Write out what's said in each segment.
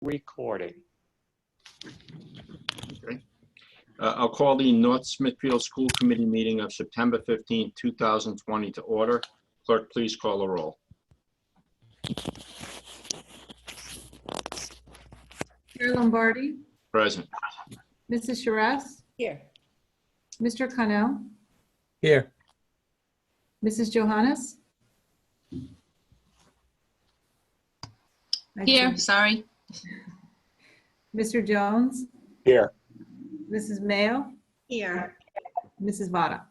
recording. Okay. I'll call the North Smithfield School Committee meeting of September 15, 2020 to order. Clerk, please call the roll. Chair Lombardi, Present. Mrs. Charest, Here. Mr. Connell, Here. Mrs. Johannes. Here, sorry. Mr. Jones, Here. Mrs. Mayo, Here. Mrs. Vada.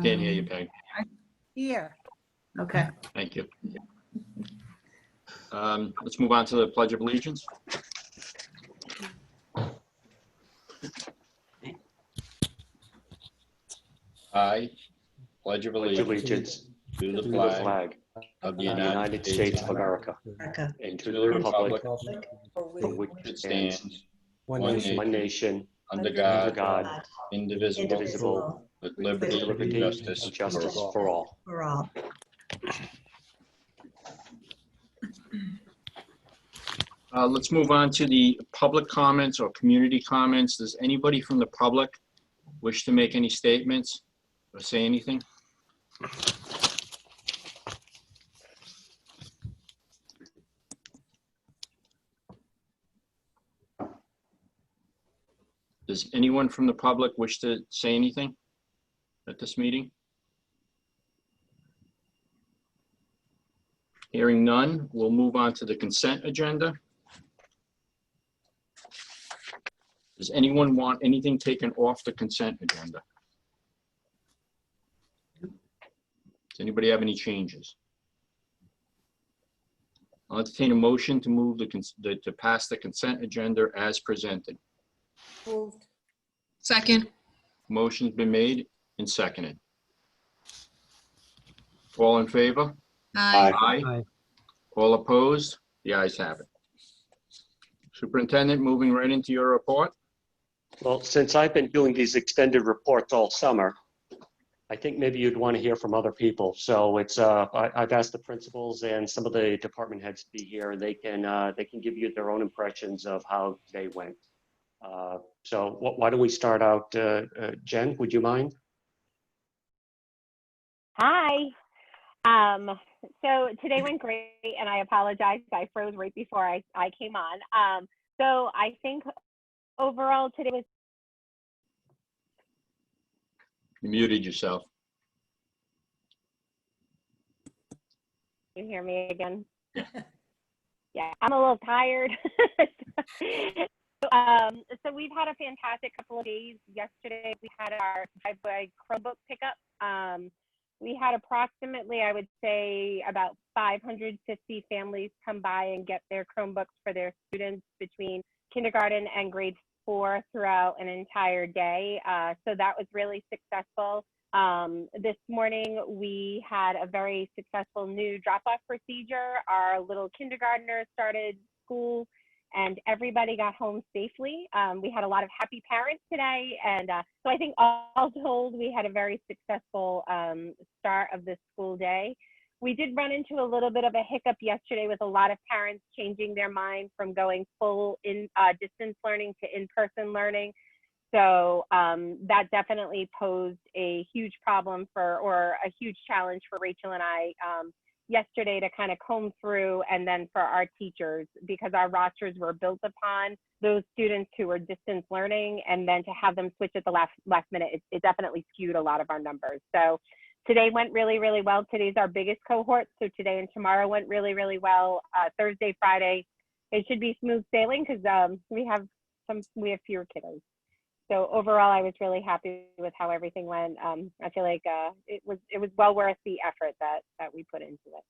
Can't hear you, Peg. Here. Okay. Thank you. Let's move on to the Pledge of Allegiance. I pledge of allegiance to the flag of the United States of America, and to the republic for which it stands, one nation, under under God, God, indivisible, with liberty and justice for all. for all. Let's move on to the public comments or community comments. Does anybody from the public wish to make any statements or say anything? Does anyone from the public wish to say anything at this meeting? Hearing none, we'll move on to the consent agenda. Does anyone want anything taken off the consent agenda? Does anybody have any changes? I'll entertain a motion to move to pass the consent agenda as presented. Moved. Second. Motion's been made and seconded. All in favor? Aye. Aye. All opposed? The ayes have it. Superintendent, moving right into your report. Well, since I've been doing these extended reports all summer, I think maybe you'd want to hear from other people. So it's I've asked the principals and some of the department heads to be here, and they can give you their own impressions of how they went. So why don't we start out? Jen, would you mind? Hi. So today went great, and I apologize. I froze right before I came on. So I think overall today was. You muted yourself. Can you hear me again? Yeah, I'm a little tired. So we've had a fantastic couple of days. Yesterday we had our drive-by Chromebook pickup. We had approximately, I would say, about 550 families come by and get their Chromebooks for their students between kindergarten and grade 4 throughout an entire day. So that was really successful. This morning, we had a very successful new drop-off procedure. Our little kindergartners started school and everybody got home safely. We had a lot of happy parents today. And so I think all told, we had a very successful start of the school day. We did run into a little bit of a hiccup yesterday with a lot of parents changing their mind from going full in distance learning to in-person learning. So that definitely posed a huge problem or a huge challenge for Rachel and I yesterday to kind of comb through, and then for our teachers, because our rosters were built upon those students who were distance learning, and then to have them switch at the last minute, it definitely skewed a lot of our numbers. So today went really, really well. Today's our biggest cohort, so today and tomorrow went really, really well. Thursday, Friday, it should be smooth sailing because we have fewer kiddos. So overall, I was really happy with how everything went. I feel like it was well worth the effort that we put into it.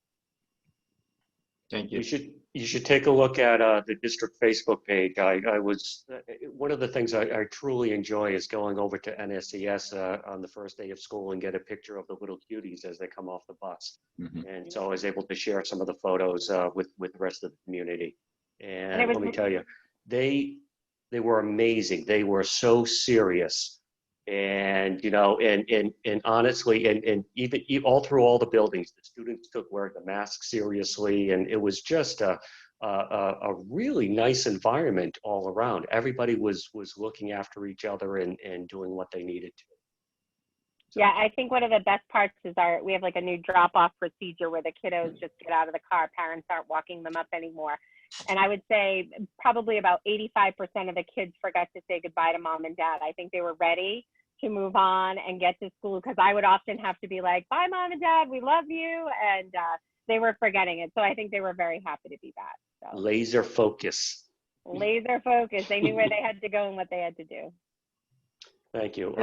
Thank you. You should take a look at the district Facebook page. I was one of the things I truly enjoy is going over to NSES on the first day of school and get a picture of the little cuties as they come off the bus. Mm-hmm. And so I was able to share some of the photos with the rest of the community. And let me tell you, they were amazing. They were so serious And, and honestly, and even all through all the buildings, the students took wearing the mask seriously. And it was just a really nice environment all around. Everybody was looking after each other and doing what they needed to. So, Yeah, I think one of the best parts is we have like a new drop-off procedure where the kiddos just get out of the car. Parents aren't walking them up anymore. And I would say probably about 85% of the kids forgot to say goodbye to mom and dad. I think they were ready to move on and get to school, because I would often have to be like, bye, mom and dad, we love you. And they were forgetting it. So I think they were very happy to be back. So laser focus. laser focus. They knew where they had to go and what they had to do. Thank you.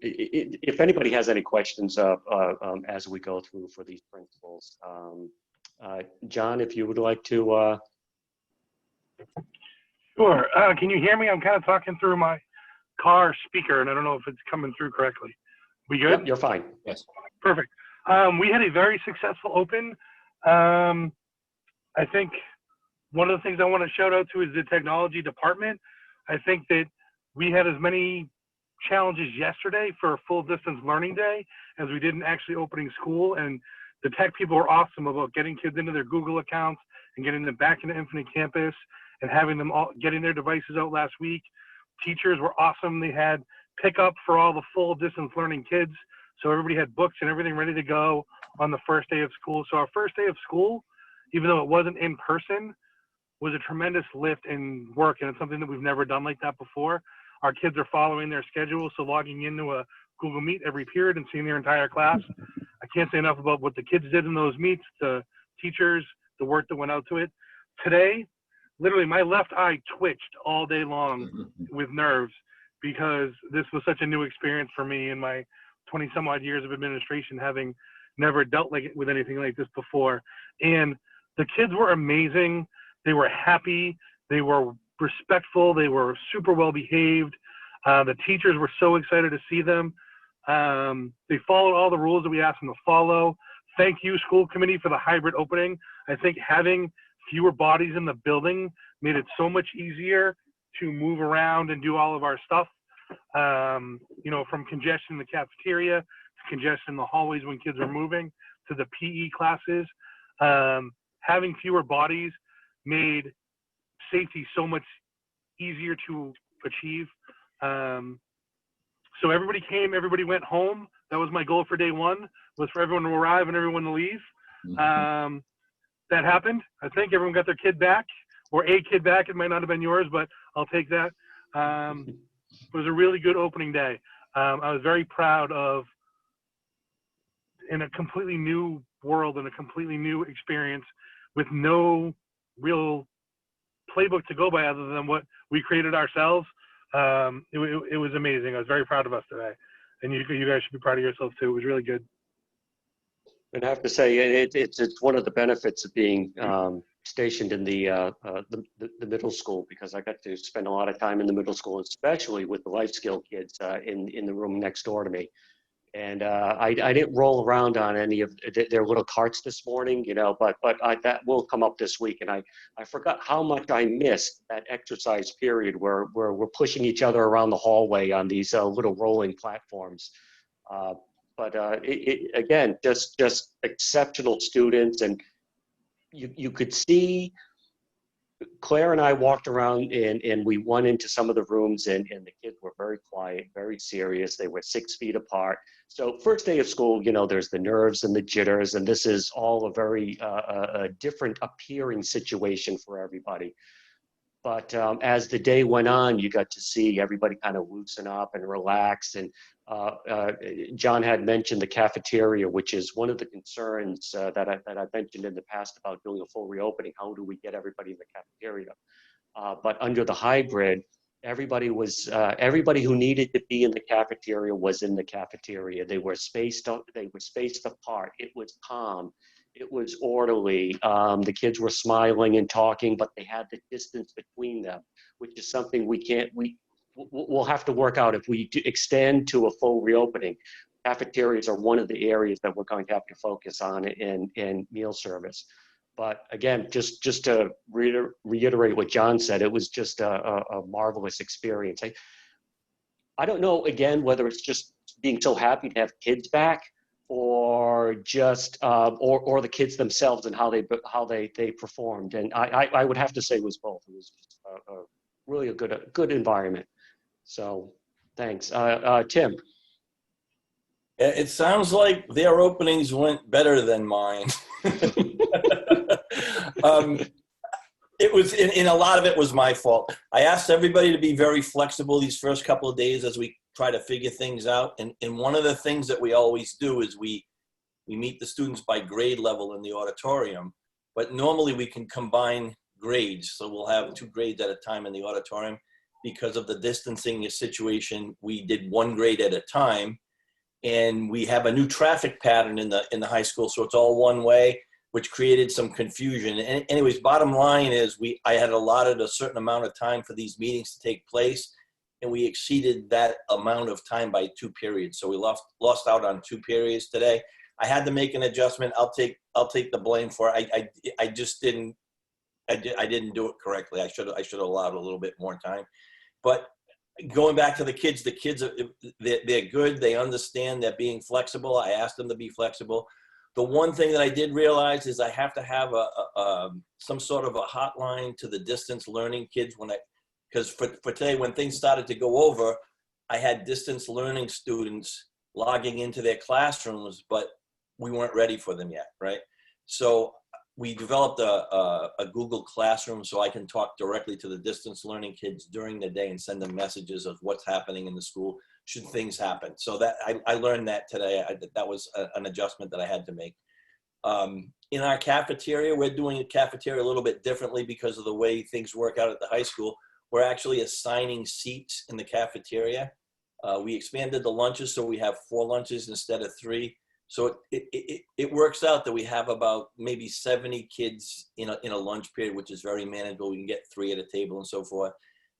If anybody has any questions as we go through for these principles, John, if you would like to. Sure. Can you hear me? I'm kind of talking through my car speaker, and I don't know if it's coming through correctly. We good? Yep, you're fine. Yes. Perfect. We had a very successful open. I think one of the things I want to shout out to is the technology department. I think that we had as many challenges yesterday for a full distance learning day as we did in actually opening school, and the tech people were awesome about getting kids into their Google accounts and getting them back into Infinite Campus and having them all getting their devices out last week. Teachers were awesome. They had pickup for all the full distance learning kids. So everybody had books and everything ready to go on the first day of school. So our first day of school, even though it wasn't in person, was a tremendous lift in work. And it's something that we've never done like that before. Our kids are following their schedule. So logging into a Google Meet every period and seeing their entire class. I can't say enough about what the kids did in those meets, the teachers, the work that went out to it. Today, literally my left eye twitched all day long with nerves because this was such a new experience for me in my 20 some odd years of administration, having never dealt with anything like this before. And the kids were amazing. They were happy. They were respectful. They were super well behaved. The teachers were so excited to see them. They followed all the rules that we asked them to follow. Thank you, school committee, for the hybrid opening. I think having fewer bodies in the building made it so much easier to move around and do all of our stuff. From congestion in the cafeteria to congestion in the hallways when kids are moving to the PE classes. Having fewer bodies made safety so much easier to achieve. So everybody came, everybody went home. That was my goal for day one, was for everyone to arrive and everyone to leave. That happened. I think everyone got their kid back, or a kid back. It might not have been yours, but I'll take that. It was a really good opening day. I was very proud of, in a completely new world and a completely new experience with no real playbook to go by other than what we created ourselves. It was amazing. I was very proud of us today. And you guys should be proud of yourselves too. It was really good. And I have to say, it's one of the benefits of being stationed in the middle school, because I got to spend a lot of time in the middle school, especially with the life skill kids in the room next door to me. And I didn't roll around on any of their little carts this morning, but that will come up this week. And I forgot how much I missed that exercise period where we're pushing each other around the hallway on these little rolling platforms. But again, just exceptional students. And you could see Claire and I walked around and we went into some of the rooms and the kids were very quiet, very serious. They were 6 feet apart. So first day of school, there's the nerves and the jitters, and this is all a very different appearing situation for everybody. But as the day went on, you got to see everybody kind of loosen up and relax. And John had mentioned the cafeteria, which is one of the concerns that I mentioned in the past about doing a full reopening. How do we get everybody in the cafeteria? But under the hybrid, everybody who needed to be in the cafeteria was in the cafeteria. They were spaced apart. It was calm. It was orderly. The kids were smiling and talking, but they had the distance between them, which is something we'll have to work out if we extend to a full reopening. Cafeterias are one of the areas that we're going to have to focus on in meal service. But again, just to reiterate what John said, it was just a marvelous experience. I don't know, again, whether it's just being so happy to have kids back or just, or the kids themselves and how they performed. And I would have to say it was both. It was just really a good environment. So thanks. Tim. It sounds like their openings went better than mine. It was, in a lot of it was my fault. I asked everybody to be very flexible these first couple of days as we try to figure things out. And one of the things that we always do is we meet the students by grade level in the auditorium, but normally we can combine grades. So we'll have 2 grades at a time in the auditorium. Because of the distancing situation, we did 1 grade at a time. And we have a new traffic pattern in the high school, so it's all one way, which created some confusion. And anyways, bottom line is I had allotted a certain amount of time for these meetings to take place, and we exceeded that amount of time by 2 periods. So we lost out on 2 periods today. I had to make an adjustment. I'll take the blame for it. I just didn't do it correctly. I should have allowed a little bit more time. But going back to the kids, they're good. They understand that being flexible. I asked them to be flexible. The one thing that I did realize is I have to have some sort of a hotline to the distance learning kids because for today, when things started to go over, I had distance learning students logging into their classrooms, but we weren't ready for them yet, right? So we developed a Google Classroom so I can talk directly to the distance learning kids during the day and send them messages of what's happening in the school should things happen. So that I learned that today. That was an adjustment that I had to make. In our cafeteria, we're doing a cafeteria a little bit differently because of the way things work out at the high school. We're actually assigning seats in the cafeteria. We expanded the lunches, so we have 4 lunches instead of 3. So it works out that we have about maybe 70 kids in a lunch period, which is very manageable. We can get 3 at a table and so forth.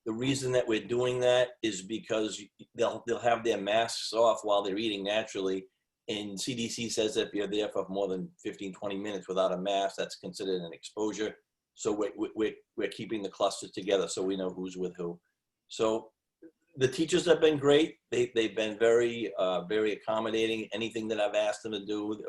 The reason that we're doing that is because they'll have their masks off while they're eating naturally. And CDC says that if you're there for more than 15, 20 minutes without a mask, that's considered an exposure. So we're keeping the clusters together so we know who's with who. So the teachers have been great. They've been very accommodating. Anything that I've asked them to do,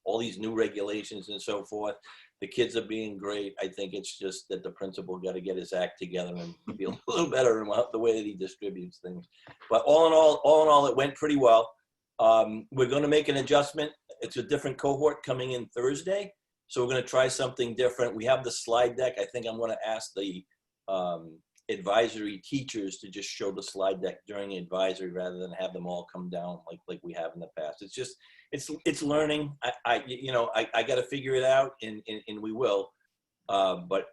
all these new regulations and so forth, the kids are being great. I think it's just that the principal got to get his act together and be a little better in the way that he distributes things. But all in all, it went pretty well. We're going to make an adjustment. It's a different cohort coming in Thursday, so we're going to try something different. We have the slide deck. I think I'm going to ask the advisory teachers to just show the slide deck during advisory rather than have them all come down like we have in the past. It's just it's learning. I got to figure it out, and we will. But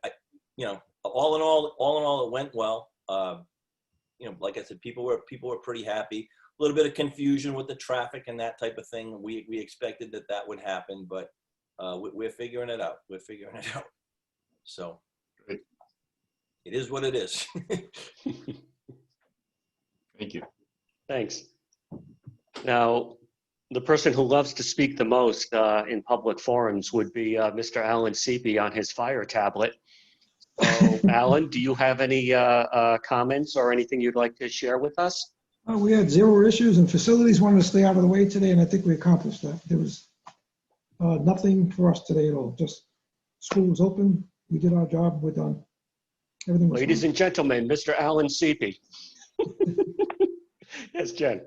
all in all, it went well. Like I said, people were pretty happy. A little bit of confusion with the traffic and that type of thing. We expected that would happen, but we're figuring it out. So. It is what it is. Thank you. Thanks. Now, the person who loves to speak the most in public forums would be Mr. Alan Seepy on his Fire tablet. So, Alan, do you have any comments or anything you'd like to share with us? We had 0 issues, and facilities wanted to stay out of the way today, and I think we accomplished that. There was nothing for us today at all. Just school was open. We did our job. We're done. Everything was Ladies fine. and gentlemen, Mr. Alan Seepy. Yes, Jen.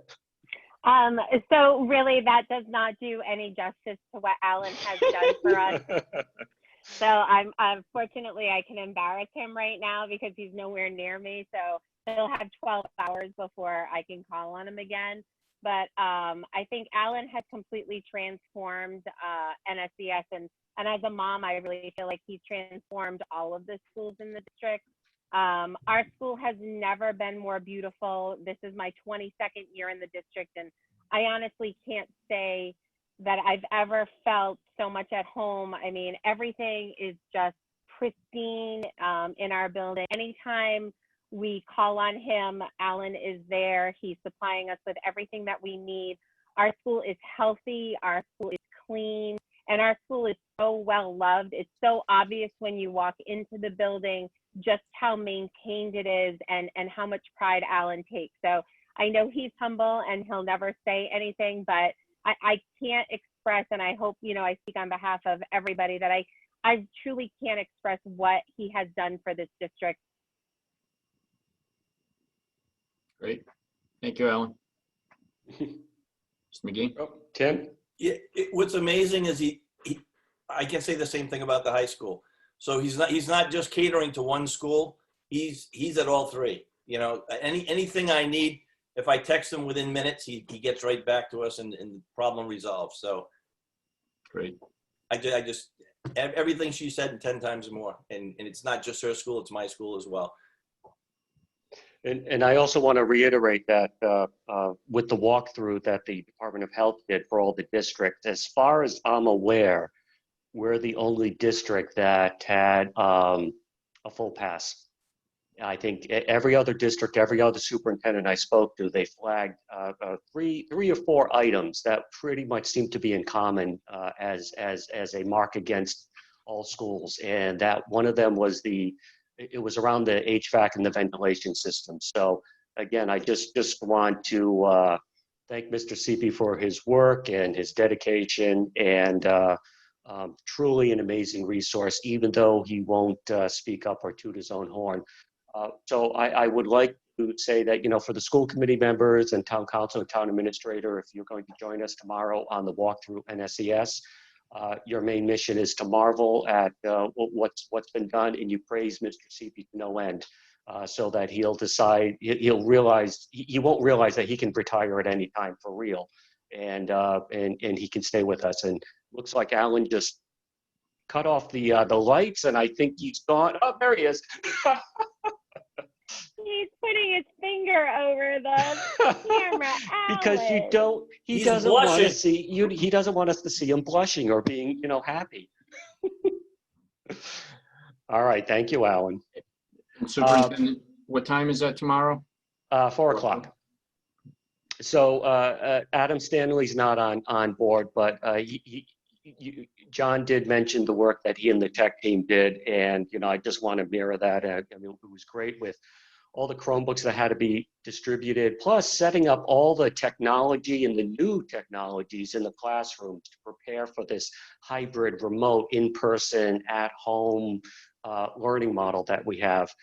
So really, that does not do any justice to what Alan has done for us. So unfortunately, I can embarrass him right now because he's nowhere near me. So he'll have 12 hours before I can call on him again. But I think Alan has completely transformed NSES, and as a mom, I really feel like he's transformed all of the schools in the district. Our school has never been more beautiful. This is my 22nd year in the district, and I honestly can't say that I've ever felt so much at home. I mean, everything is just pristine in our building. Anytime we call on him, Alan is there. He's supplying us with everything that we need. Our school is healthy. Our school is clean. And our school is so well loved. It's so obvious when you walk into the building just how maintained it is and how much pride Alan takes. So I know he's humble and he'll never say anything, but I can't express, and I hope, I speak on behalf of everybody, that I truly can't express what he has done for this district. Great. Thank you, Alan. Mr. McGee? Oh, Tim? Yeah, what's amazing is I can say the same thing about the high school. So he's not just catering to one school. He's at all three. Anything I need, if I text him within minutes, he gets right back to us and the problem resolved. So Great. I just everything she said and 10 times more. And it's not just her school, it's my school as well. And I also want to reiterate that with the walkthrough that the Department of Health did for all the districts, as far as I'm aware, we're the only district that had a full pass. I think every other district, every other superintendent I spoke to, they flagged three or four items that pretty much seem to be in common as a mark against all schools. And that one of them was it was around the HVAC and the ventilation system. So again, I just want to thank Mr. Seepy for his work and his dedication, and truly an amazing resource, even though he won't speak up or toot his own horn. So I would like to say that, for the school committee members and town council and town administrator, if you're going to join us tomorrow on the walkthrough NSES, your main mission is to marvel at what's been done, and you praise Mr. Seepy to no end, so that he won't realize that he can retire at any time for real, and he can stay with us. And looks like Alan just cut off the lights, and I think he's gone. Oh, there he is. He's putting his finger over the camera. Because Alan. he He's doesn't want to blushing. see you. He doesn't want us to see him blushing or being, happy. All right, thank you, Alan. Superintendent, what time is that tomorrow? 4 o'clock. So Adam Stanley's not on board, but John did mention the work that he and the tech team did, and I just want to mirror that. It was great with all the Chromebooks that had to be distributed, plus setting up all the technology and the new technologies in the classrooms to prepare for this hybrid, remote, in-person, at-home learning model that we have.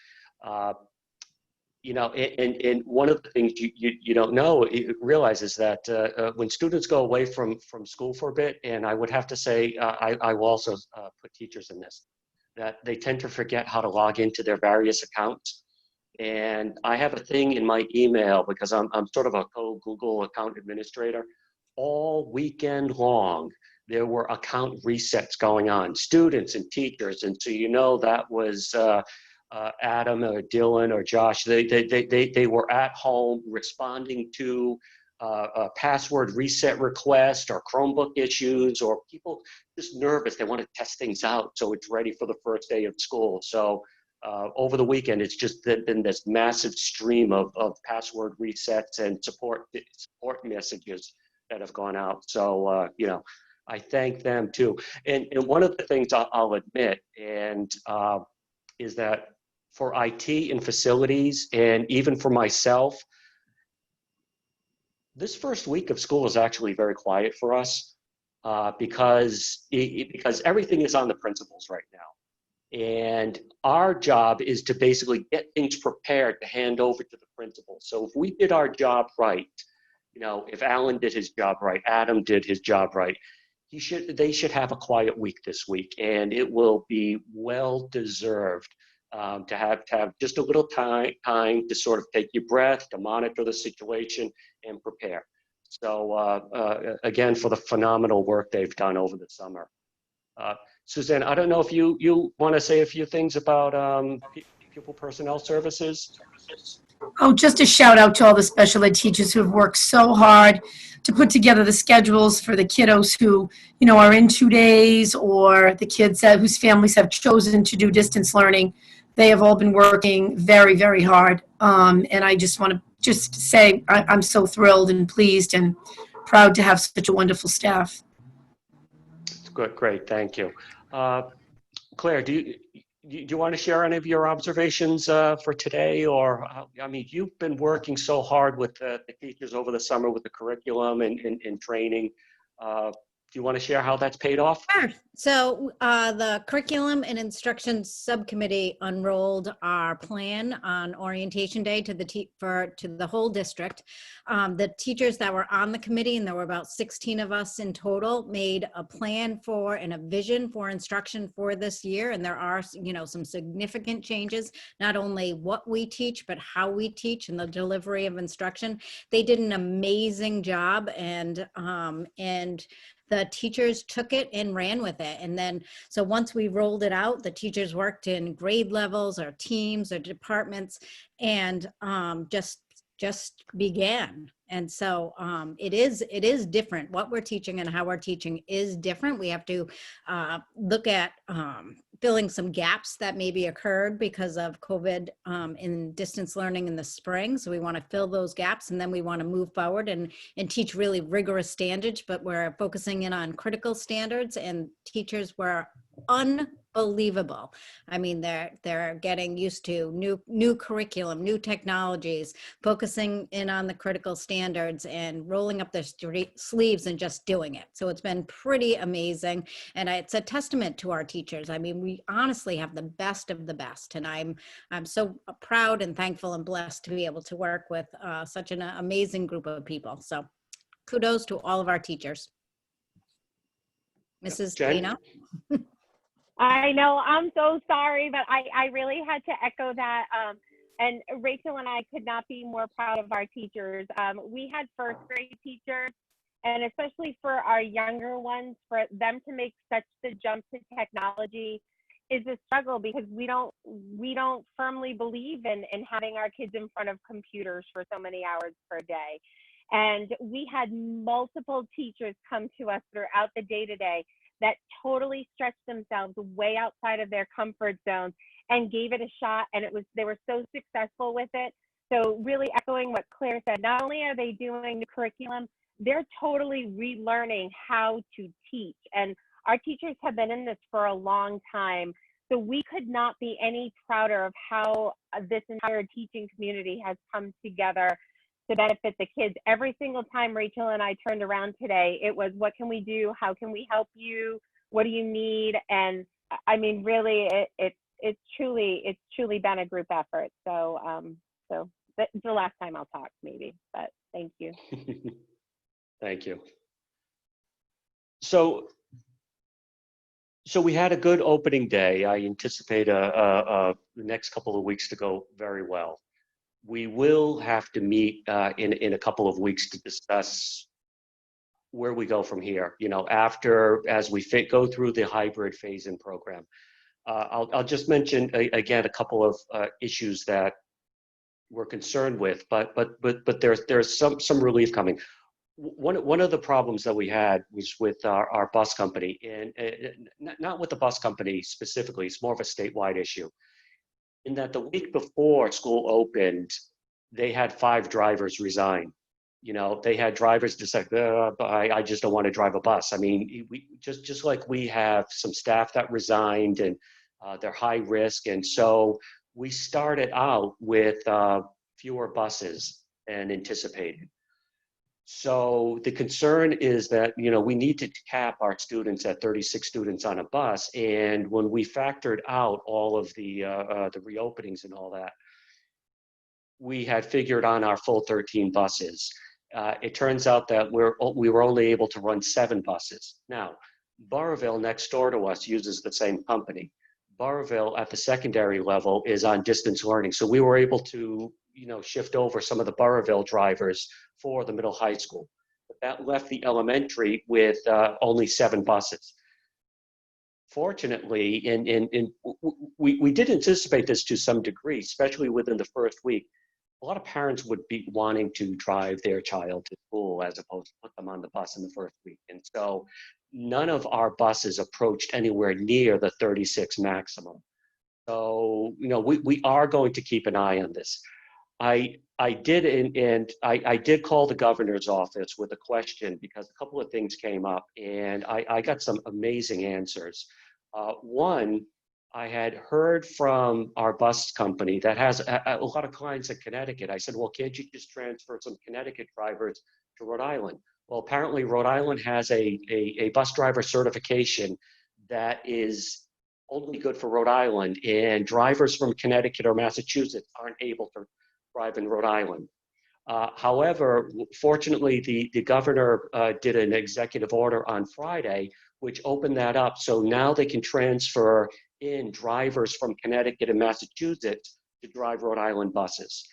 And one of the things you don't realize is that when students go away from school for a bit, and I would have to say, I will also put teachers in this, that they tend to forget how to log into their various accounts. And I have a thing in my email, because I'm sort of a Google account administrator. All weekend long, there were account resets going on, students and teachers. And so that was Adam or Dylan or Josh. They were at home responding to a password reset request or Chromebook issues, or people just nervous. They want to test things out so it's ready for the first day of school. So over the weekend, it's just been this massive stream of password resets and support messages that have gone out. So, I thank them too. And one of the things I'll admit, is that for IT and facilities, and even for myself, this first week of school is actually very quiet for us, because everything is on the principals right now. And our job is to basically get things prepared to hand over to the principal. So if we did our job right, if Alan did his job right, Adam did his job right, they should have a quiet week this week, and it will be well deserved to have just a little time to sort of take your breath, to monitor the situation and prepare. So again, for the phenomenal work they've done over the summer. Suzanne, I don't know if you want to say a few things about pupil personnel services. Oh, just a shout out to all the special ed teachers who have worked so hard to put together the schedules for the kiddos who, are in 2 days, or the kids whose families have chosen to do distance learning. They have all been working very, very hard. And I just want to say I'm so thrilled and pleased and proud to have such a wonderful staff. Good, great, thank you. Claire, do do you want to share any of your observations for today? Or, I mean, you've been working so hard with the teachers over the summer with the curriculum and training. Do you want to share how that's paid off? Sure. So the Curriculum and Instruction Subcommittee unrolled our plan on Orientation Day to the whole district. The teachers that were on the committee, and there were about 16 of us in total, made a plan for and a vision for instruction for this year. And there are, some significant changes, not only what we teach, but how we teach and the delivery of instruction. They did an amazing job, and the teachers took it and ran with it. And then, so once we rolled it out, the teachers worked in grade levels or teams or departments, and just began. And so it is different. What we're teaching and how we're teaching is different. We have to look at filling some gaps that maybe occurred because of COVID in distance learning in the spring. So we want to fill those gaps, and then we want to move forward and teach really rigorous standards, but we're focusing in on critical standards, and teachers were unbelievable. I mean, they're getting used to new curriculum, new technologies, focusing in on the critical standards and rolling up their sleeves and just doing it. So it's been pretty amazing. And it's a testament to our teachers. I mean, we honestly have the best of the best. And I'm so proud and thankful and blessed to be able to work with such an amazing group of people. So kudos to all of our teachers. Mrs. Jen? Lino? I know, I'm so sorry, but I really had to echo that. And Rachel and I could not be more proud of our teachers. We had first grade teachers, and especially for our younger ones, for them to make such the jump to technology is a struggle, because we don't firmly believe in having our kids in front of computers for so many hours per day. And we had multiple teachers come to us throughout the day-to-day that totally stretched themselves way outside of their comfort zones and gave it a shot, and they were so successful with it. So really echoing what Claire said, not only are they doing the curriculum, they're totally relearning how to teach. And our teachers have been in this for a long time, so we could not be any prouder of how this entire teaching community has come together to benefit the kids. Every single time Rachel and I turned around today, it was, what can we do? How can we help you? What do you need? And I mean, really, it's truly been a group effort. So, so that's the last time I'll talk, maybe, but thank you. Thank you. So we had a good opening day. I anticipate the next couple of weeks to go very well. We will have to meet in a couple of weeks to discuss where we go from here. As we go through the hybrid phase-in program. I'll just mention again a couple of issues that we're concerned with, but there's some relief coming. One of the problems that we had was with our bus company, and not with the bus company specifically. It's more of a statewide issue. In that the week before school opened, they had 5 drivers resign. They had drivers just like, I just don't want to drive a bus. I mean, we just like we have some staff that resigned, and they're high risk. And so we started out with fewer buses than anticipated. So the concern is that, we need to cap our students at 36 students on a bus. And when we factored out all of the reopenings and all that, we had figured on our full 13 buses. It turns out that we were only able to run 7 buses. Now, Burrillville next door to us uses the same company. Burrillville at the secondary level is on distance learning. So we were able to, shift over some of the Burrillville drivers for the middle high school. But that left the elementary with only 7 buses. Fortunately, we did anticipate this to some degree, especially within the first week. A lot of parents would be wanting to drive their child to school as opposed to put them on the bus in the first week. And so none of our buses approached anywhere near the 36 maximum. So, we are going to keep an eye on this. I did call the governor's office with a question because a couple of things came up, and I got some amazing answers. One, I had heard from our bus company that has a lot of clients in Connecticut. I said, well, can't you just transfer some Connecticut drivers to Rhode Island? Well, apparently Rhode Island has a bus driver certification that is only good for Rhode Island, and drivers from Connecticut or Massachusetts aren't able to drive in Rhode Island. However, fortunately, the governor did an executive order on Friday, which opened that up. So now they can transfer in drivers from Connecticut and Massachusetts to drive Rhode Island buses.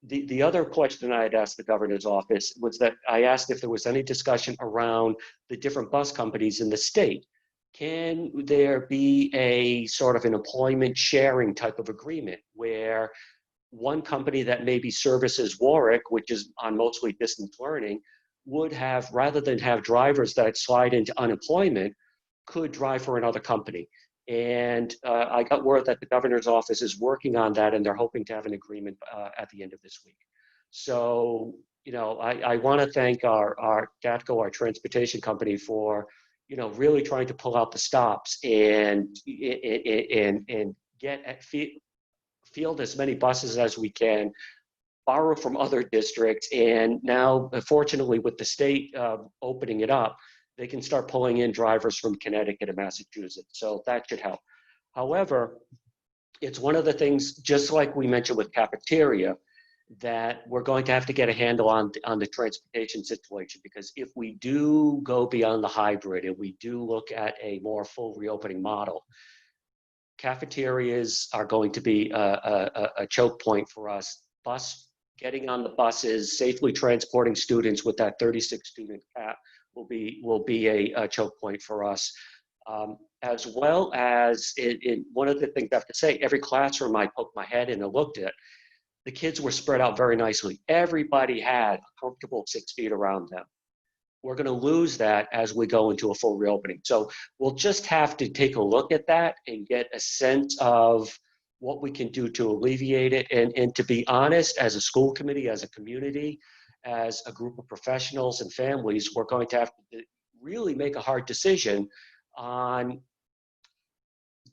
The other question I had asked the governor's office was that I asked if there was any discussion around the different bus companies in the state. Can there be a sort of an employment sharing type of agreement where one company that maybe services Warwick, which is on mostly distance learning, would have, rather than have drivers that slide into unemployment, could drive for another company? And I got word that the governor's office is working on that, and they're hoping to have an agreement at the end of this week. So, you know, I want to thank our DATCO, our transportation company, for, you know, really trying to pull out the stops and get at field as many buses as we can, borrow from other districts, and now, fortunately, with the state opening it up, they can start pulling in drivers from Connecticut and Massachusetts. So that should help. However, it's one of the things, just like we mentioned with cafeteria, that we're going to have to get a handle on the transportation situation, because if we do go beyond the hybrid and we do look at a more full reopening model, cafeterias are going to be a choke point for us. Getting on the buses, safely transporting students with that 36 student cap will be a choke point for us. As well as one of the things I have to say, every classroom I poked my head in and looked at, the kids were spread out very nicely. Everybody had a comfortable 6 feet around them. We're going to lose that as we go into a full reopening. So we'll just have to take a look at that and get a sense of what we can do to alleviate it. And to be honest, as a school committee, as a community, as a group of professionals and families, we're going to have to really make a hard decision on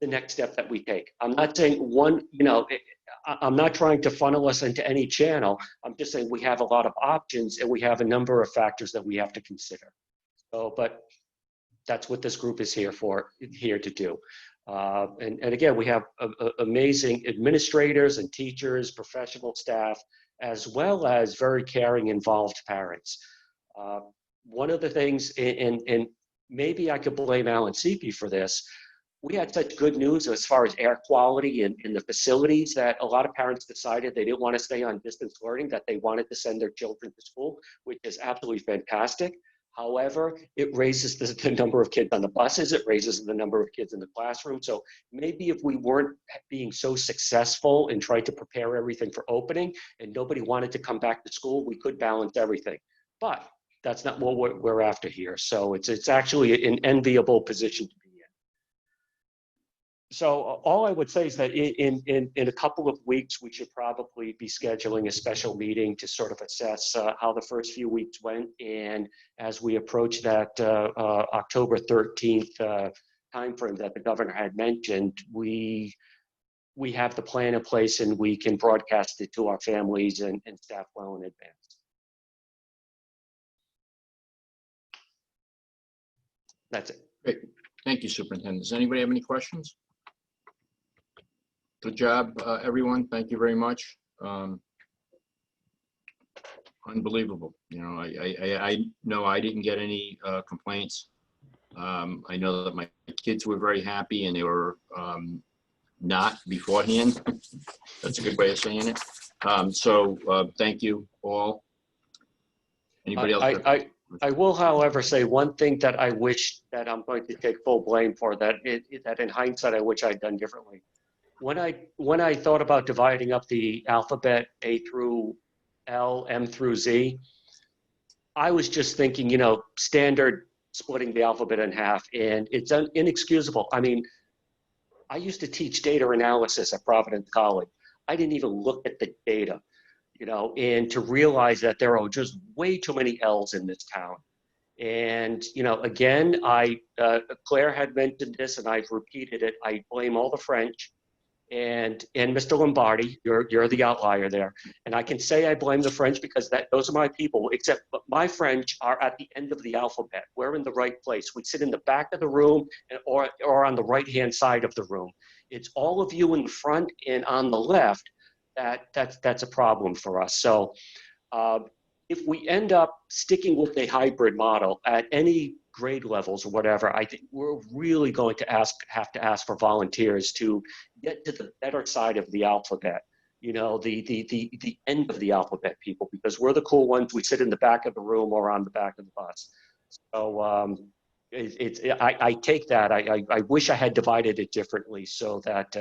the next step that we take. I'm not saying one, you know, I'm not trying to funnel us into any channel. I'm just saying we have a lot of options and we have a number of factors that we have to consider. So, but that's what this group is here to do. And again, we have amazing administrators and teachers, professional staff, as well as very caring, involved parents. One of the things, and maybe I could blame Alan Seepy for this, we had such good news as far as air quality in the facilities that a lot of parents decided they didn't want to stay on distance learning, that they wanted to send their children to school, which is absolutely fantastic. However, it raises the number of kids on the buses, it raises the number of kids in the classroom. So maybe if we weren't being so successful in trying to prepare everything for opening and nobody wanted to come back to school, we could balance everything. But that's not what we're after here. So it's actually an enviable position to be in. So all I would say is that in a couple of weeks, we should probably be scheduling a special meeting to sort of assess how the first few weeks went. And as we approach that October 13th timeframe that the governor had mentioned, we have the plan in place and we can broadcast it to our families and staff well in advance. That's it. Great. Thank you, Superintendent. Does anybody have any questions? Good job, everyone. Thank you very much. Unbelievable. You know, I know I didn't get any complaints. I know that my kids were very happy and they were not beforehand. That's a good way of saying it. So thank you all. Anybody else? I will, however, say one thing that I wish that I'm going to take full blame for, that in hindsight, I wish I'd done differently. When I thought about dividing up the alphabet A through L, M through Z, I was just thinking, you know, standard splitting the alphabet in half, and it's inexcusable. I mean, I used to teach data analysis at Providence College. I didn't even look at the data, you know, and to realize that there are just way too many L's in this town. And, you know, again, Claire had mentioned this and I've repeated it. I blame all the French and Mr. Lombardi, you're the outlier there. And I can say I blame the French because those are my people, except my French are at the end of the alphabet. We're in the right place. We sit in the back of the room or on the right-hand side of the room. It's all of you in the front and on the left that's a problem for us. So if we end up sticking with a hybrid model at any grade levels or whatever, I think we're really going to have to ask for volunteers to get to the better side of the alphabet, you know, the end of the alphabet people, because we're the cool ones. We sit in the back of the room or on the back of the bus. So I take that. I wish I had divided it differently so that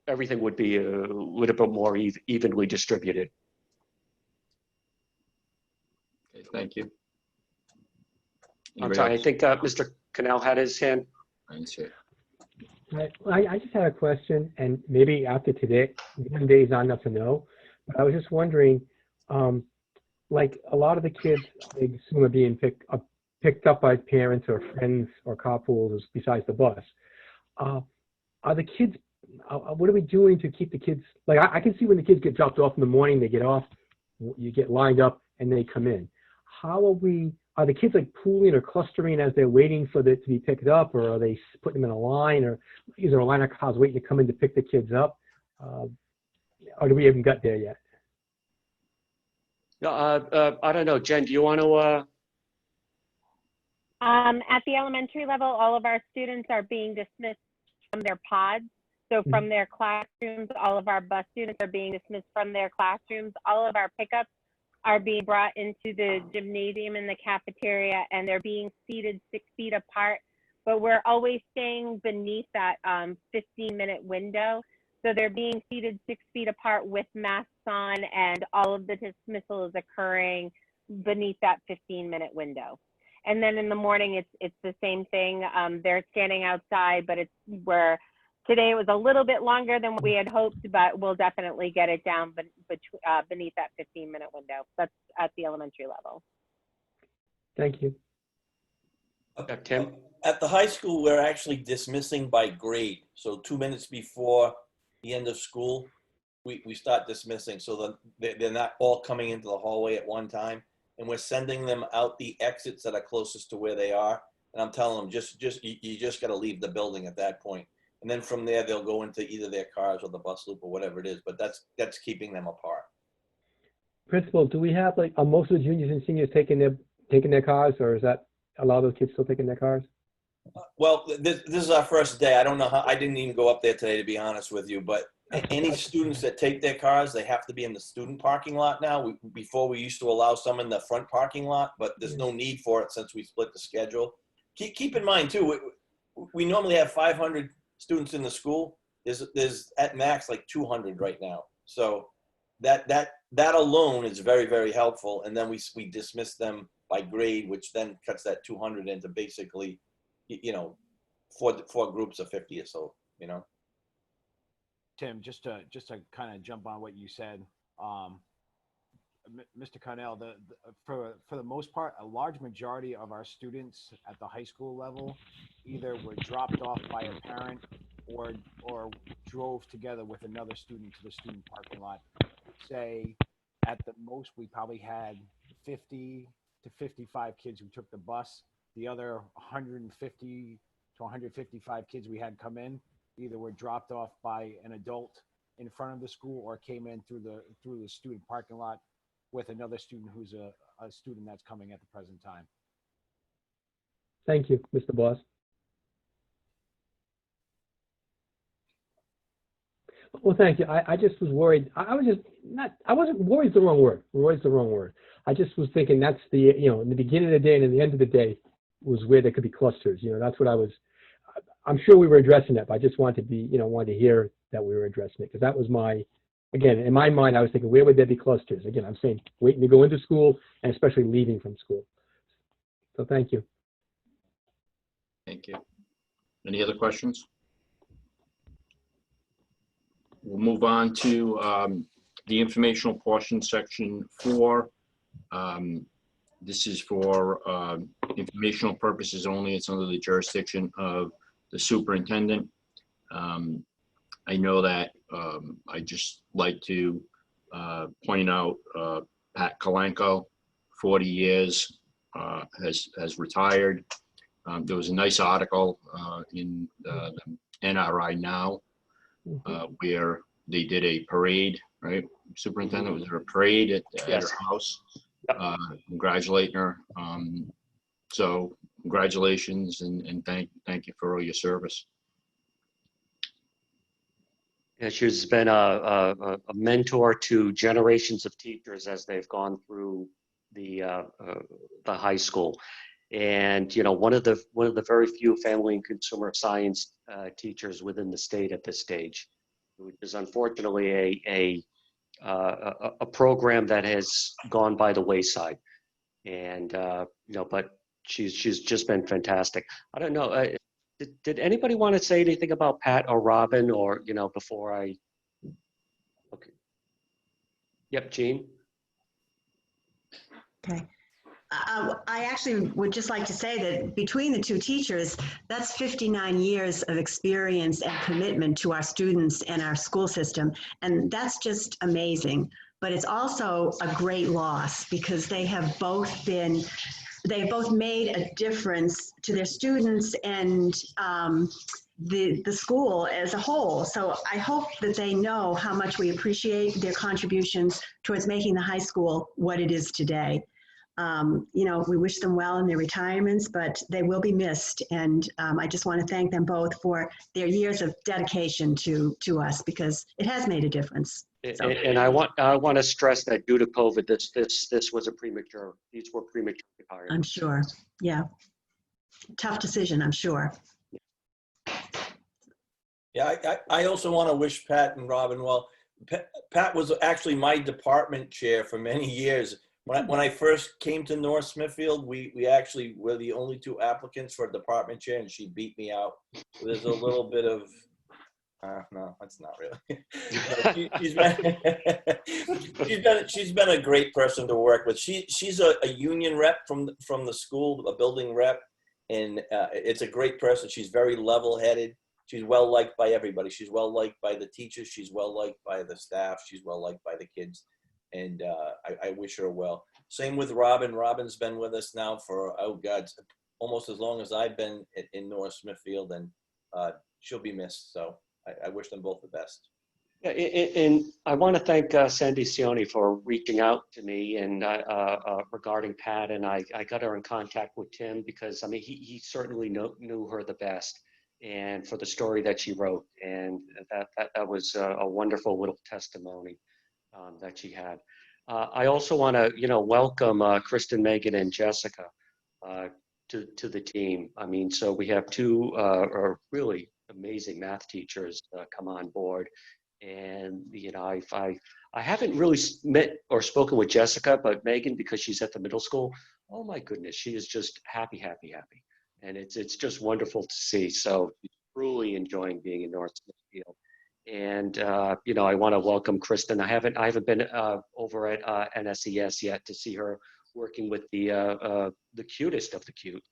everything would be a little bit more evenly distributed. Okay, thank you. I'm Anybody sorry, I else? think Mr. Cannell had his hand. I didn't see it. I just had a question, and maybe after today, one day is not enough to know, but I was just wondering, like a lot of the kids, I assume, are being picked up by parents or friends or carpools besides the bus. Are the kids, what are we doing to keep the kids, like I can see when the kids get dropped off in the morning, they get off, you get lined up and they come in. Are the kids like pooling or clustering as they're waiting for it to be picked up, or are they putting them in a line, or is there a line of cars waiting to come in to pick the kids up? Or do we haven't got there yet? I don't know, Jen, do you want to? At the elementary level, all of our students are being dismissed from their pods. So from their classrooms, all of our bus students are being dismissed from their classrooms. All of our pickups are being brought into the gymnasium and the cafeteria, and they're being seated 6 feet apart. But we're always staying beneath that 15-minute window. So they're being seated 6 feet apart with masks on, and all of the dismissal is occurring beneath that 15-minute window. And then in the morning, it's the same thing. They're standing outside, but it's where today it was a little bit longer than we had hoped, but we'll definitely get it down beneath that 15-minute window. That's at the elementary level. Thank you. Tim? At the high school, we're actually dismissing by grade. So 2 minutes before the end of school, we start dismissing, so they're not all coming into the hallway at one time. And we're sending them out the exits that are closest to where they are. And I'm telling them, you just got to leave the building at that point. And then from there, they'll go into either their cars or the bus loop or whatever it is. But that's keeping them apart. Principal, do we have are most of the juniors and seniors taking their cars, or is that a lot of those kids still taking their cars? Well, this is our first day. I don't know how. I didn't even go up there today, to be honest with you. But any students that take their cars, they have to be in the student parking lot now. Before we used to allow some in the front parking lot, but there's no need for it since we split the schedule. Keep in mind too, we normally have 500 students in the school. There's at max like 200 right now. So that alone is very, very helpful. And then we dismiss them by grade, which then cuts that 200 into basically, four groups of 50 or so, Tim, just to kind of jump on what you said, Mr. Connell, for the most part, a large majority of our students at the high school level either were dropped off by a parent or drove together with another student to the student parking lot. Say, at the most, we probably had 50 to 55 kids who took the bus. The other 150 to 155 kids we had come in either were dropped off by an adult in front of the school or came in through the student parking lot with another student who's a student that's coming at the present time. Thank you, Mr. Boss. Well, thank you. I just was worried. I wasn't worried is the wrong word. Worried is the wrong word. I just was thinking that's in the beginning of the day and in the end of the day was where there could be clusters. That's what I'm sure we were addressing that, but I just wanted to hear that we were addressing it, because that was again, in my mind, I was thinking, where would there be clusters? Again, I'm saying waiting to go into school and especially leaving from school. So thank you. Thank you. Any other questions? We'll move on to the informational portion, section 4. This is for informational purposes only. It's under the jurisdiction of the superintendent. I know that I just like to point out Pat Kalanko, 40 years, has retired. There was a nice article in the NRI Now where they did a parade, right? Superintendent, was there a parade at her house? Congratulating her. So congratulations and thank you for all your service. Yeah, she's been a mentor to generations of teachers as they've gone through the high school. And one of the very few family and consumer science teachers within the state at this stage, which is unfortunately a program that has gone by the wayside. And but she's just been fantastic. I don't know. Did anybody want to say anything about Pat or Robin, or before I? Okay. Yep, Jean. Okay. I actually would just like to say that between the two teachers, that's 59 years of experience and commitment to our students and our school system. And that's just amazing. But it's also a great loss because they've both made a difference to their students and the school as a whole. So I hope that they know how much we appreciate their contributions towards making the high school what it is today. We wish them well in their retirements, but they will be missed. And I just want to thank them both for their years of dedication to us because it has made a difference. So. And I want to stress that due to COVID, this was these were premature retirements. I'm sure. Yeah. Tough decision, I'm sure. Yeah, I also want to wish Pat and Robin well. Pat was actually my department chair for many years. When I first came to North Smithfield, we actually were the only two applicants for a department chair, and she beat me out. So there's a little bit of, no, that's not really. She's been a great person to work with. She's a union rep from the school, a building rep, and it's a great person. She's very level-headed. She's well liked by everybody. She's well liked by the teachers. She's well liked by the staff. She's well liked by the kids. And I wish her well. Same with Robin. Robin's been with us now for, almost as long as I've been in North Smithfield, and she'll be missed. So I wish them both the best. Yeah, and I want to thank Sandy Sioni for reaching out to me and regarding Pat, and I got her in contact with Tim because he certainly knew her the best, and for the story that she wrote, and that was a wonderful little testimony that she had. I also want to welcome Kristen, Megan, and Jessica to the team. So we have two really amazing math teachers come on board. And, I haven't really met or spoken with Jessica, but Megan, because she's at the middle school, oh my goodness, she is just happy, happy, happy. And it's just wonderful to see. So she's truly enjoying being in North Smithfield. And, I want to welcome Kristen. I haven't been over at NSES yet to see her working with the cutest of the cute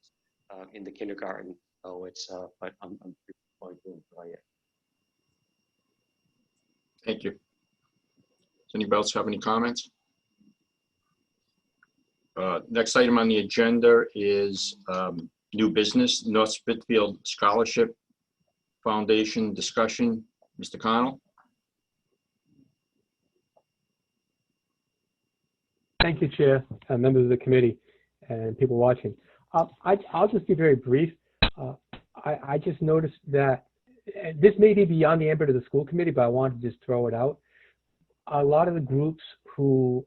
in the kindergarten. So but I'm going to enjoy it. Thank you. Does anybody else have any comments? Next item on the agenda is new business, North Smithfield Scholarship Foundation discussion. Mr. Connell. Thank you, Chair, members of the committee, and people watching. I'll just be very brief. I just noticed that this may be beyond the ambit of the school committee, but I wanted to just throw it out. A lot of the groups who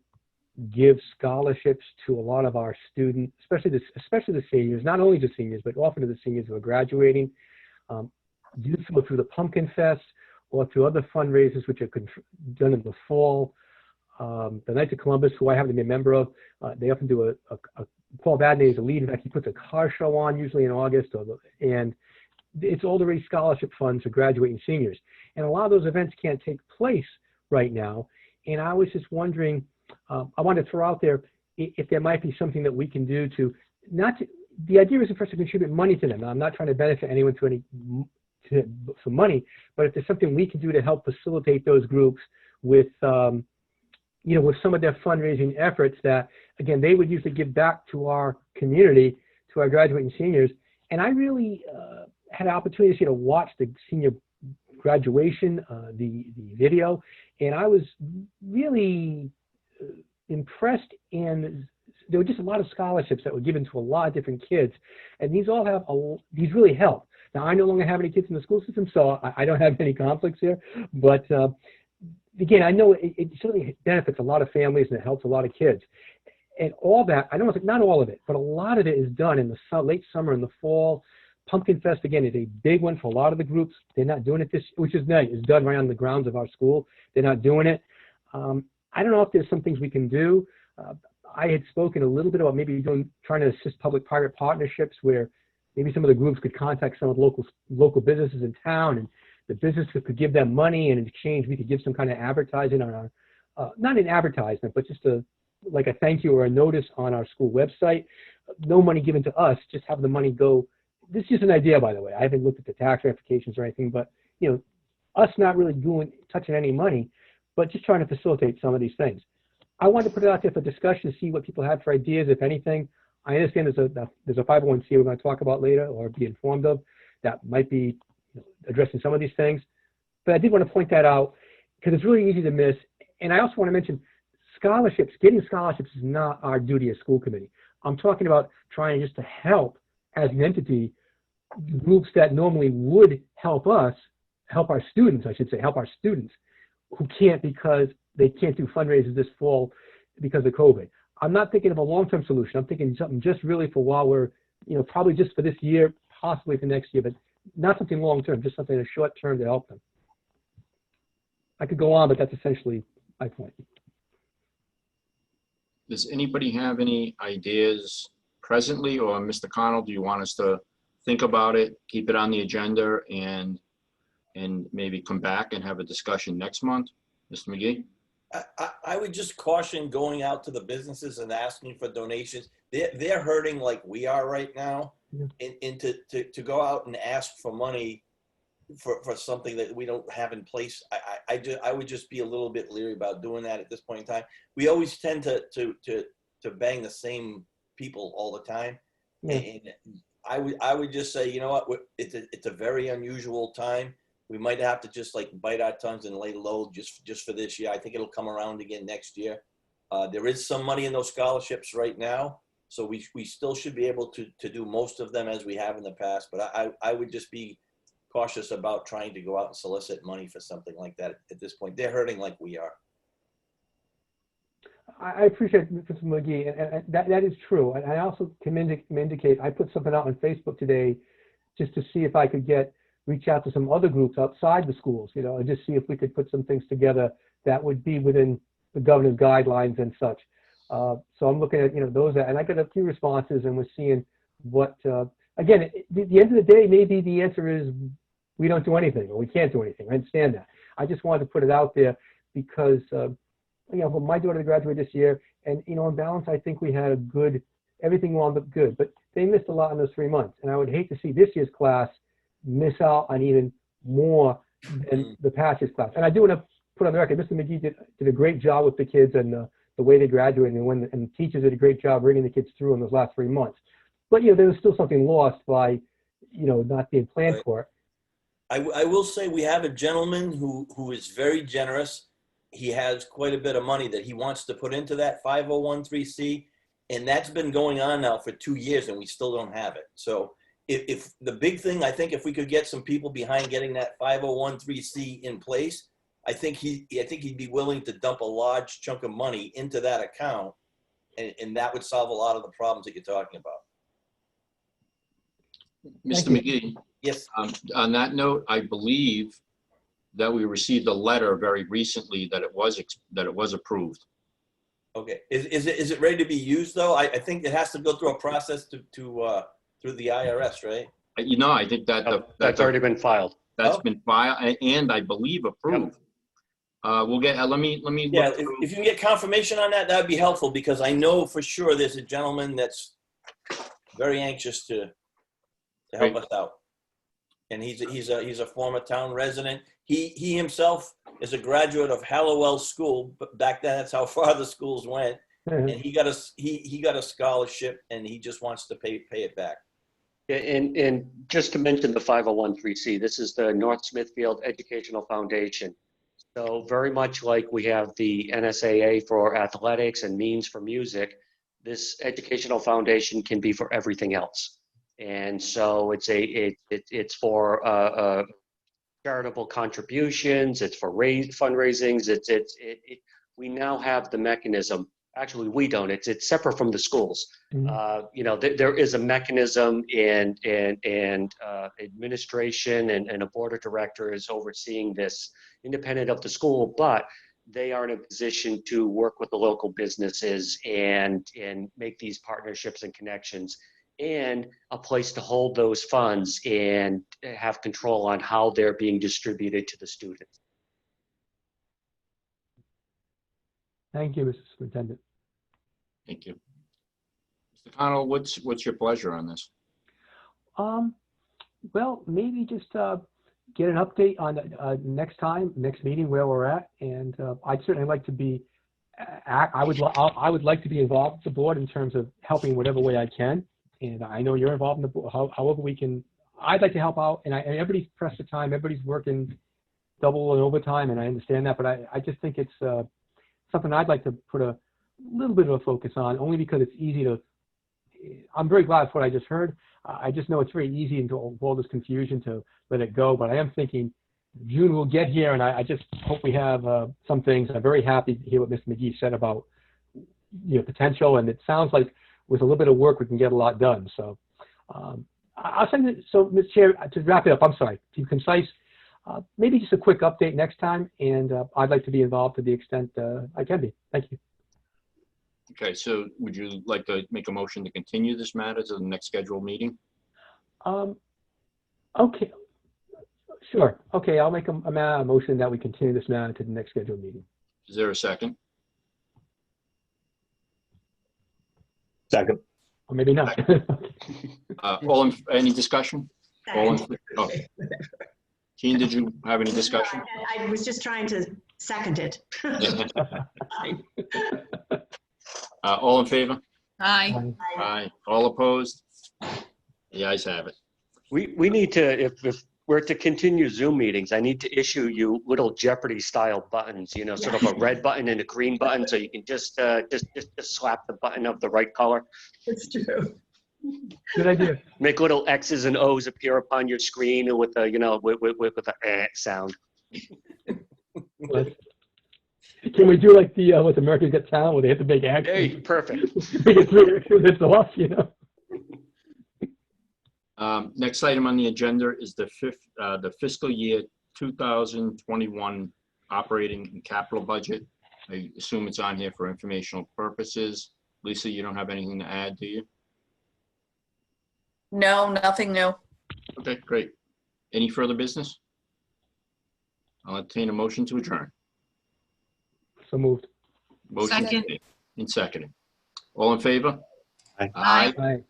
give scholarships to a lot of our students, especially the seniors, not only the seniors, but often to the seniors who are graduating, do so through the Pumpkin Fest or through other fundraisers which are done in the fall. The Knights of Columbus, who I happen to be a member of, they often do Paul Vadnais is a lead. In fact, he puts a car show on usually in August, and it's all to raise scholarship funds for graduating seniors. And a lot of those events can't take place right now. And I was just wondering, I wanted to throw out there, if there might be something that we can do to, the idea isn't for us to contribute money to them. I'm not trying to benefit anyone for money, but if there's something we can do to help facilitate those groups with, with some of their fundraising efforts that, again, they would usually give back to our community, to our graduating seniors. And I really had an opportunity to watch the senior graduation, the video, and I was really impressed. And there were just a lot of scholarships that were given to a lot of different kids, and these all have these really help. Now, I no longer have any kids in the school system, so I don't have any conflicts here. But again, I know it certainly benefits a lot of families and it helps a lot of kids. And all that, I know it's not all of it, but a lot of it is done in the late summer and the fall. Pumpkin Fest, again, is a big one for a lot of the groups. They're not doing it which is nice. It's done right on the grounds of our school. They're not doing it. I don't know if there's some things we can do. I had spoken a little bit about maybe trying to assist public-private partnerships where maybe some of the groups could contact some of the local businesses in town, and the businesses could give them money, and in exchange we could give some kind of advertising on our, not an advertisement, but just like a thank you or a notice on our school website. No money given to us, just have the money go. This is just an idea, by the way. I haven't looked at the tax ramifications or anything, but us not really touching any money, but just trying to facilitate some of these things. I wanted to put it out there for discussion to see what people had for ideas, if anything. I understand there's a 501c we're going to talk about later or be informed of that might be addressing some of these things. But I did want to point that out because it's really easy to miss. And I also want to mention scholarships. Getting scholarships is not our duty as school committee. I'm talking about trying just to help as an entity groups that normally would help us, help our students, I should say, help our students who can't because they can't do fundraisers this fall because of COVID. I'm not thinking of a long-term solution. I'm thinking something just really for while we're, probably just for this year, possibly for next year, but not something long-term, just something in the short term to help them. I could go on, but that's essentially my point. Does anybody have any ideas presently, or Mr. Connell, do you want us to think about it, keep it on the agenda, and maybe come back and have a discussion next month? Mr. McGee? I would just caution going out to the businesses and asking for donations. They're hurting like we are right now. Yeah. And to go out and ask for money for something that we don't have in place, I would just be a little bit leery about doing that at this point in time. We always tend to bang the same people all the time. Yeah. And I would just say, you know what, it's a very unusual time. We might have to just like bite our tongues and lay low just for this year. I think it'll come around again next year. There is some money in those scholarships right now, so we still should be able to do most of them as we have in the past. But I would just be cautious about trying to go out and solicit money for something like that at this point. They're hurting like we are. I appreciate Mr. McGee, and that is true. And I also can indicate, I put something out on Facebook today just to see if I could reach out to some other groups outside the schools, and just see if we could put some things together that would be within the governor's guidelines and such. So I'm looking at, those, and I got a few responses, and we're seeing what, again, at the end of the day, maybe the answer is we don't do anything or we can't do anything. I understand that. I just wanted to put it out there because, well, my daughter graduated this year, and, on balance, I think we had everything wound up good, but they missed a lot in those 3 months. And I would hate to see this year's class miss out on even more than the past year's class. And I do want to put on the record, Mr. McGee did a great job with the kids and the way they graduated, and the teachers did a great job bringing the kids through in those last 3 months. But, there was still something lost by, not being planned for it. I will say we have a gentleman who is very generous. He has quite a bit of money that he wants to put into that 501c, and that's been going on now for 2 years, and we still don't have it. So if the big thing, I think if we could get some people behind getting that 501c in place, I think he'd be willing to dump a large chunk of money into that account, and that would solve a lot of the problems that you're talking about. Mr. McGee? Yes. On that note, I believe that we received a letter very recently that it was approved. Okay. Is it ready to be used though? I think it has to go through a process through the IRS, right? I think that that's already been filed. That's been filed and I believe approved. We'll get, let me Yeah, look through. if you can get confirmation on that, that'd be helpful, because I know for sure there's a gentleman that's very anxious to help us out. And he's a former town resident. He himself is a graduate of Hallowell School, but back then that's how far the schools went. And he got a scholarship, and he just wants to pay it back. And just to mention the 501(c)(3), this is the North Smithfield Educational Foundation. So very much like we have the NSAA for athletics and means for music, this educational foundation can be for everything else. And so it's for charitable contributions, it's for fundraisings, we now have the mechanism. Actually, we don't. It's separate from the schools. There is a mechanism and administration and a board of directors overseeing this, independent of the school, but they are in a position to work with the local businesses and make these partnerships and connections, and a place to hold those funds and have control on how they're being distributed to the students. Thank you, Mr. Superintendent. Thank you. Mr. Connell, what's your pleasure on this? Well, maybe just get an update on next meeting where we're at, and I'd certainly like to be. I would like to be involved with the board in terms of helping whatever way I can, and I know you're involved in the board. However we can, I'd like to help out, and everybody's pressed for time. Everybody's working double and overtime, and I understand that, but I just think it's something I'd like to put a little bit of a focus on, only because it's easy to. I'm very glad for what I just heard. I just know it's very easy into all this confusion to let it go, but I am thinking June will get here, and I just hope we have some things. I'm very happy to hear what Mr. McGee said about potential, and it sounds like with a little bit of work we can get a lot done. So I'll send it. So, Mr. Chair, to wrap it up, I'm sorry, to be concise, maybe just a quick update next time, and I'd like to be involved to the extent I can be. Thank you. Okay, so would you like to make a motion to continue this matter to the next scheduled meeting? Okay, sure. Okay, I'll make a motion that we continue this matter to the next scheduled meeting. Is there a second? Second. Or maybe not. Any discussion? Jean, did you have any discussion? I was just trying to second it. All in favor? Aye. Aye. All opposed? The ayes have it. We need to, if we're to continue Zoom meetings, I need to issue you little Jeopardy style buttons, sort of a red button and a green button, so you can just slap the button of the right color. It's true. Good idea. Make little X's and O's appear upon your screen with a, with a sound. Can we do like the with American Got Talent where they have to make action? Hey, perfect. It's off, Next item on the agenda is the fiscal year 2021 operating and capital budget. I assume it's on here for informational purposes. Lisa, you don't have anything to add, do you? No, nothing new. Okay, great. Any further business? I'll entertain a motion to adjourn. So moved. Motion Second. made and seconded. All in favor? Aye. Aye.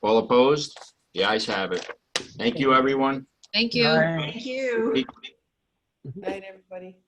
All opposed? The ayes have it. Thank you, everyone. Thank you. Thank you. Night, everybody.